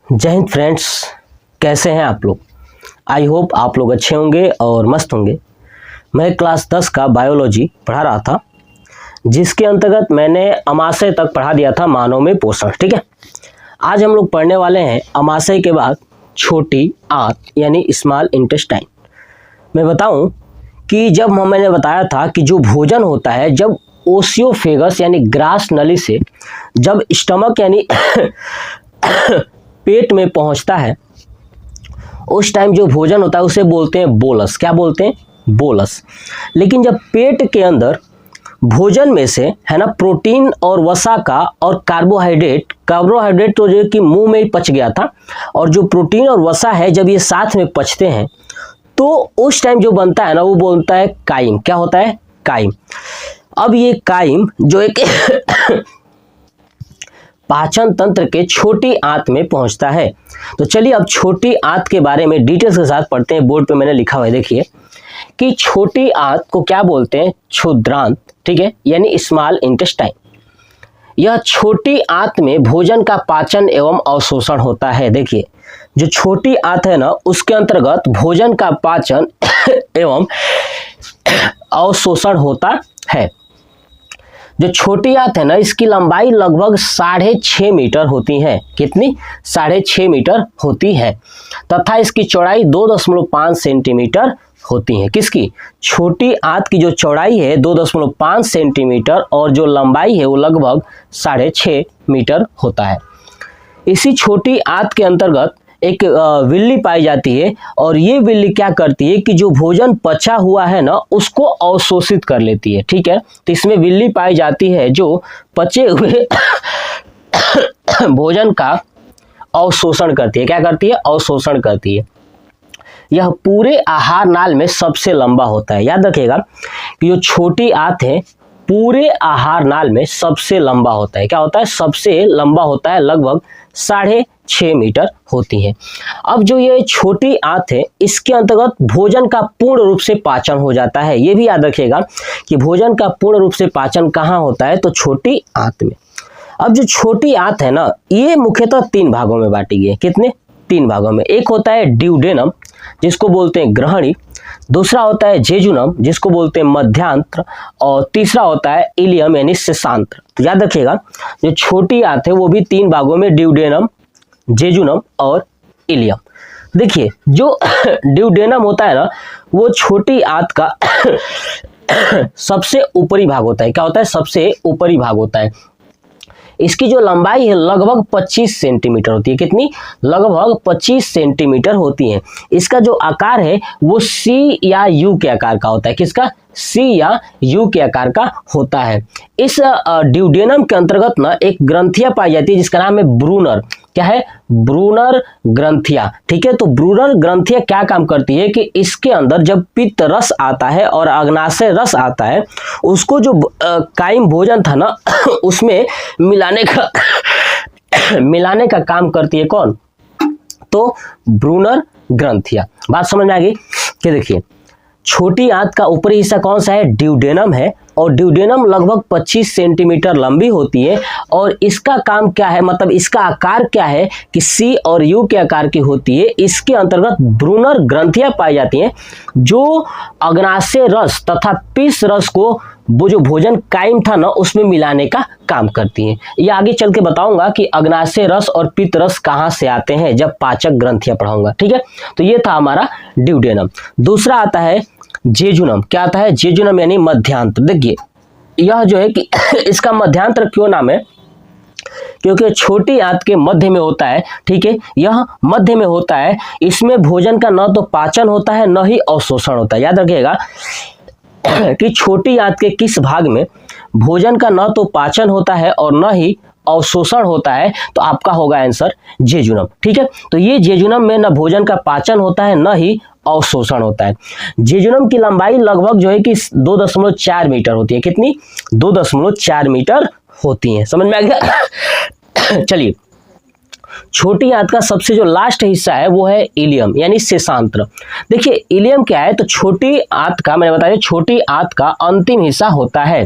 जय हिंद फ्रेंड्स, कैसे हैं आप लोग। आई होप आप लोग अच्छे होंगे और मस्त होंगे। मैं क्लास 10 का बायोलॉजी पढ़ा रहा था, जिसके अंतर्गत मैंने अमाशय तक पढ़ा दिया था, मानव में पोषण। ठीक है, आज हम लोग पढ़ने वाले हैं अमाशय के बाद छोटी आंत यानी स्मॉल इंटेस्टाइन। मैं बताऊं कि जब मैंने बताया था कि जो भोजन होता है जब ओसियोफेगस यानी ग्रास नली से जब स्टमक यानी पेट में पहुंचता है, उस टाइम जो भोजन होता है उसे बोलते हैं बोलस। क्या बोलते हैं? बोलस। लेकिन जब पेट के अंदर भोजन में से है ना प्रोटीन और वसा का और कार्बोहाइड्रेट तो जो कि मुंह में ही पच गया था, और जो प्रोटीन और वसा है जब ये साथ में पचते हैं तो उस टाइम जो बनता है ना वो बोलता है काइम। क्या होता है? काइम। अब ये काइम जो एक पाचन तंत्र के छोटी आंत में पहुंचता है। तो चलिए अब छोटी आंत के बारे में डिटेल्स के साथ पढ़ते हैं। बोर्ड पे मैंने लिखा हुआ है, देखिए कि छोटी आंत को क्या बोलते हैं? क्षुद्रांत। ठीक है, यानी स्मॉल इंटेस्टाइन। यह छोटी आंत में भोजन का पाचन एवं अवशोषण होता है। देखिए जो छोटी आंत है ना उसके अंतर्गत भोजन का पाचन एवं अवशोषण होता है। जो छोटी आंत है ना इसकी लंबाई लगभग 6.5 मीटर होती है। कितनी? 6.5 मीटर होती है, तथा इसकी चौड़ाई 2.5 सेंटीमीटर होती है। किसकी? छोटी आंत की जो चौड़ाई है 2.5 सेंटीमीटर और जो लंबाई है वो लगभग 6.5 मीटर होता है। इसी छोटी आंत के अंतर्गत एक विल्ली पाई जाती है, और ये विल्ली क्या करती है कि जो भोजन पचा हुआ है ना उसको अवशोषित कर लेती है। ठीक है, तो इसमें विल्ली पाई जाती है जो पचे हुए भोजन का अवशोषण करती है। क्या करती है? अवशोषण करती है। यह पूरे आहार नाल में सबसे लंबा होता है। याद रखिएगा कि जो छोटी आंत है पूरे आहार नाल में सबसे लंबा होता है। क्या होता है? सबसे लंबा होता है, लगभग 6.5 मीटर होती है। अब जो ये छोटी आंत है इसके अंतर्गत भोजन का पूर्ण रूप से पाचन हो जाता है। ये भी याद रखिएगा कि भोजन का पूर्ण रूप से पाचन कहाँ होता है? तो छोटी आंत में। अब जो छोटी आंत है ना ये मुख्यतः 3 भागों में बांटी गई है। कितने? 3 भागों में। एक होता है ड्यूडेनम जिसको बोलते हैं ग्रहणी, दूसरा होता है जेजुनम जिसको बोलते हैं मध्यांत्र, और तीसरा होता है इलियम यानी शेषांत्र। तो याद रखिएगा जो छोटी आंत है वो भी 3 भागों में, ड्यूडेनम, जेजुनम और इलियम। देखिए जो ड्यूडेनम होता है ना वो छोटी आंत का सबसे ऊपरी भाग होता है। क्या होता है? सबसे ऊपरी भाग होता है। इसकी जो लंबाई है लगभग 25 सेंटीमीटर होती है। कितनी? लगभग 25 सेंटीमीटर होती है। इसका जो आकार है वो सी या यू के आकार का होता है। किसका? सी या यू के आकार का होता है। इस ड्यूडेनम के अंतर्गत ना एक ग्रंथिया पाई जाती है जिसका नाम है ब्रूनर। क्या है? ब्रूनर ग्रंथिया। ठीक है, तो ब्रूनर ग्रंथिया क्या काम करती है कि इसके अंदर जब पित्त रस आता है और अग्नाशय रस आता है उसको जो कायम भोजन था ना उसमें मिलाने का काम करती है। कौन? तो ब्रूनर ग्रंथिया। बात समझ में आ गई कि देखिए छोटी आंत का ऊपरी हिस्सा कौन सा है? ड्यूडेनम है, और ड्यूडेनम लगभग 25 सेंटीमीटर लंबी होती है, और इसका काम क्या है, मतलब इसका आकार क्या है कि सी और यू के आकार की होती है। इसके अंतर्गत ब्रूनर ग्रंथियां पाई जाती हैं जो अग्नाशय रस तथा पित्त रस को वो जो भोजन कायम था ना उसमें मिलाने का काम करती हैं। ये आगे चल के बताऊंगा कि अग्नाशय रस और पित्त रस कहाँ से आते हैं जब पाचक ग्रंथियां पढ़ाऊंगा। ठीक है, तो ये था हमारा ड्यूडेनम। दूसरा आता है जेजुनम। क्या आता है? जेजुनम यानी मध्यांत्र। देखिए यह जो है कि इसका मध्यांत्र क्यों नाम है? क्योंकि छोटी आंत के मध्य में होता है। ठीक है, यह मध्य में होता है। इसमें भोजन का न तो पाचन होता है न ही अवशोषण होता है। याद रखिएगा कि छोटी आंत के किस भाग में भोजन का न तो पाचन होता है और न ही अवशोषण होता है, तो आपका होगा आंसर जेजुनम। ठीक है, तो ये जेजुनम में न भोजन का पाचन होता है न ही अवशोषण होता है। जेजुनम की लंबाई लगभग जो है कि 2.4 मीटर होती है। कितनी? 2.4 मीटर होती है। समझ में आ गया? चलिए छोटी आंत का सबसे जो लास्ट हिस्सा है वो है इलियम यानी शेषांत्र। देखिए इलियम क्या है, तो छोटी आंत का, मैंने बताया छोटी आंत का अंतिम हिस्सा होता है।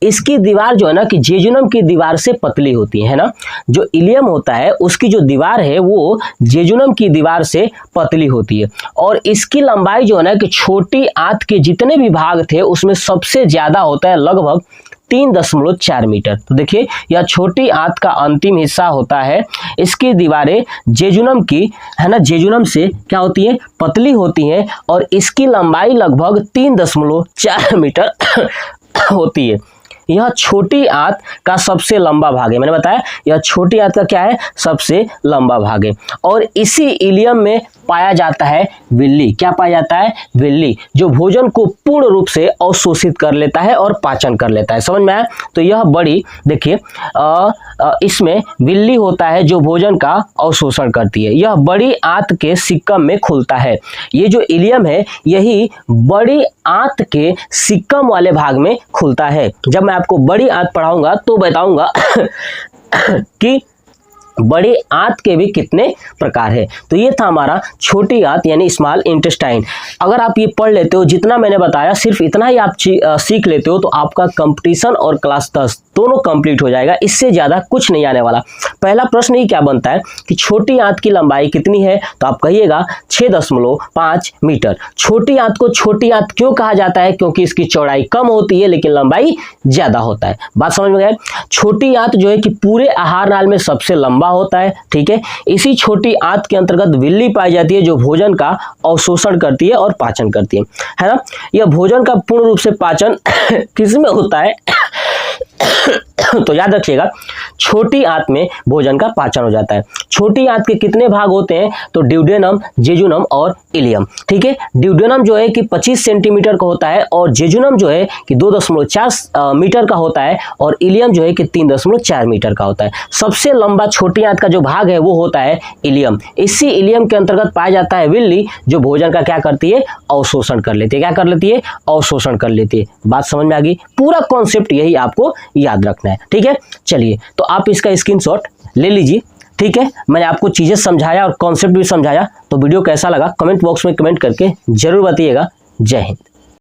इसकी दीवार जो है ना कि जेजुनम की दीवार से पतली होती है ना। जो इलियम होता है उसकी जो दीवार है वो जेजुनम की दीवार से पतली होती है, और इसकी लंबाई जो है ना कि छोटी आंत के जितने भी भाग थे उसमें सबसे ज्यादा होता है, लगभग 3.4 मीटर। तो देखिए यह छोटी आंत का अंतिम हिस्सा होता है। इसकी दीवारें जेजुनम की, है ना, जेजुनम से क्या होती है, पतली होती हैं, और इसकी लंबाई लगभग 3.4 मीटर होती है। यह छोटी आंत का सबसे लंबा भाग है। मैंने बताया यह छोटी आंत का क्या है, सबसे लंबा भाग है। और इसी इलियम में पाया जाता है विल्ली। क्या पाया जाता है, विल्ली, जो भोजन को पूर्ण रूप से अवशोषित कर लेता है और पाचन कर लेता है। समझ में आया? तो यह बड़ी, देखिए इसमें विल्ली होता है जो भोजन का अवशोषण करती है। यह बड़ी आंत के सिक्कम में खुलता है। ये जो इलियम है यही बड़ी आंत के सिक्कम वाले भाग में खुलता है। जब मैं आपको बड़ी आंत पढ़ाऊंगा तो बताऊंगा कि बड़ी आंत के भी कितने प्रकार है। तो ये था हमारा छोटी आंत यानी स्मॉल इंटेस्टाइन। अगर आप ये पढ़ लेते हो, जितना मैंने बताया सिर्फ इतना ही आप सीख लेते हो, तो आपका कंपटीशन और क्लास 10 दोनों कंप्लीट हो जाएगा। इससे ज्यादा कुछ नहीं आने वाला। पहला प्रश्न ही क्या बनता है कि छोटी आंत की लंबाई कितनी है, तो आप कहिएगा 6.5 मीटर। छोटी आंत को छोटी आंत क्यों कहा जाता है, क्योंकि इसकी चौड़ाई कम होती है लेकिन लंबाई ज्यादा होता है। बात समझ में गए? छोटी आंत जो है कि पूरे आहार नाल में सबसे लंबा होता है, ठीक है। इसी छोटी आंत के अंतर्गत विल्ली पाई जाती है जो भोजन का अवशोषण करती है और पाचन करती है ना। यह भोजन का पूर्ण रूप से पाचन किसमें होता है तो याद रखिएगा छोटी आंत में भोजन का पाचन हो जाता है। छोटी आंत के कितने भाग होते हैं, तो ड्यूडेनम, जेजुनम और इलियम, ठीक है। ड्यूडेनम जो है कि 25 सेंटीमीटर का होता है, और जेजुनम जो है कि 2.4 मीटर का होता है, और इलियम जो है कि 3.4 मीटर का होता है। सबसे लंबा छोटी आंत का जो भाग है वो होता है इलियम। इसी इलियम के अंतर्गत पाया जाता है विल्ली, जो भोजन का क्या करती है, अवशोषण कर लेती है। क्या कर लेती है, अवशोषण कर लेती है। बात समझ में आ गई? पूरा कॉन्सेप्ट यही आपको याद रखना है, ठीक है। चलिए तो आप इसका स्क्रीनशॉट ले लीजिए, ठीक है। मैंने आपको चीजें समझाया और कॉन्सेप्ट भी समझाया। तो वीडियो कैसा लगा कमेंट बॉक्स में कमेंट करके जरूर बताइएगा। जय हिंद।